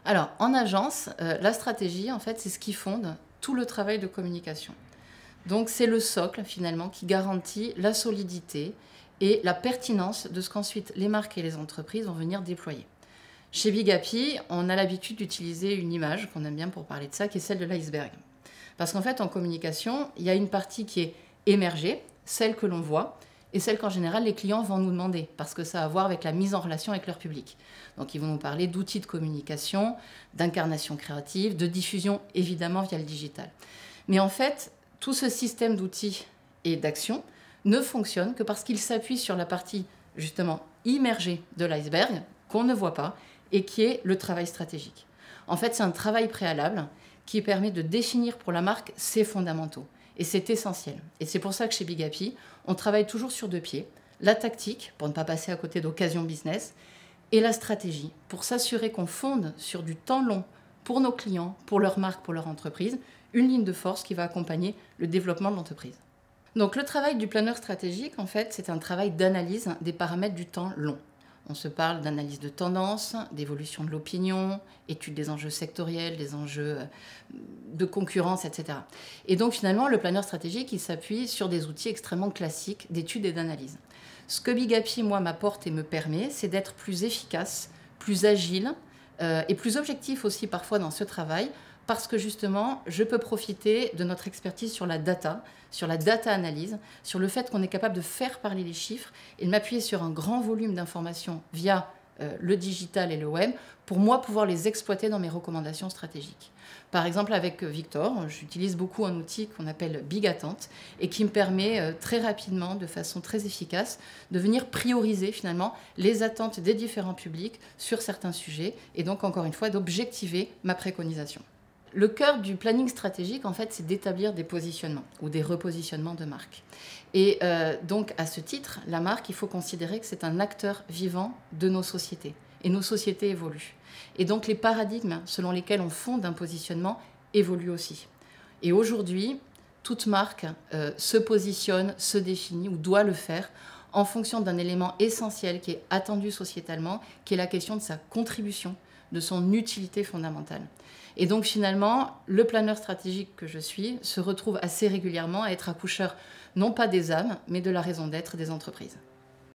Alors, en agence, la stratégie, en fait, c'est ce qui fonde tout le travail de communication. Donc, c'est le socle, finalement, qui garantit la solidité et la pertinence de ce qu'ensuite les marques et les entreprises vont venir déployer. Chez Big Happy, on a l'habitude d'utiliser une image qu'on aime bien pour parler de ça, qui est celle de l'iceberg. Parce qu'en fait, en communication, il y a une partie qui est émergée, celle que l'on voit, et celle qu'en général les clients vont nous demander, parce que ça a à voir avec la mise en relation avec leur public. Donc ils vont nous parler d'outils de communication, d'incarnation créative, de diffusion évidemment via le digital. Mais en fait, tout ce système d'outils et d'actions ne fonctionne que parce qu'il s'appuie sur la partie justement immergée de l'iceberg, qu'on ne voit pas, et qui est le travail stratégique. En fait, c'est un travail préalable qui permet de définir pour la marque ses fondamentaux. Et c'est essentiel. Et c'est pour ça que chez Big Happy, on travaille toujours sur deux pieds. La tactique, pour ne pas passer à côté d'occasions business, et la stratégie, pour s'assurer qu'on fonde sur du temps long pour nos clients, pour leur marque, pour leur entreprise, une ligne de force qui va accompagner le développement de l'entreprise. Donc le travail du planeur stratégique, en fait, c'est un travail d'analyse des paramètres du temps long. On se parle d'analyse de tendance, d'évolution de l'opinion, étude des enjeux sectoriels, des enjeux de concurrence, etc. Et donc finalement, le planeur stratégique, il s'appuie sur des outils extrêmement classiques d'étude et d'analyse. Ce que Big Happy, moi, m'apporte et me permet, c'est d'être plus efficace, plus agile et plus objectif aussi parfois dans ce travail, parce que justement, je peux profiter de notre expertise sur la data analyse, sur le fait qu'on est capable de faire parler les chiffres et de m'appuyer sur un grand volume d'informations via le digital et le web pour moi pouvoir les exploiter dans mes recommandations stratégiques. Par exemple, avec Victor, j'utilise beaucoup un outil qu'on appelle Big Attente et qui me permet très rapidement, de façon très efficace, de venir prioriser finalement les attentes des différents publics sur certains sujets et donc encore une fois d'objectiver ma préconisation. Le cœur du planning stratégique, en fait, c'est d'établir des positionnements ou des repositionnements de marque. Et donc, à ce titre, la marque, il faut considérer que c'est un acteur vivant de nos sociétés. Et nos sociétés évoluent. Et donc, les paradigmes selon lesquels on fonde un positionnement évoluent aussi. Et aujourd'hui, toute marque se positionne, se définit ou doit le faire en fonction d'un élément essentiel qui est attendu sociétalement, qui est la question de sa contribution, de son utilité fondamentale. Et donc finalement, le planeur stratégique que je suis se retrouve assez régulièrement à être accoucheur non pas des âmes, mais de la raison d'être des entreprises.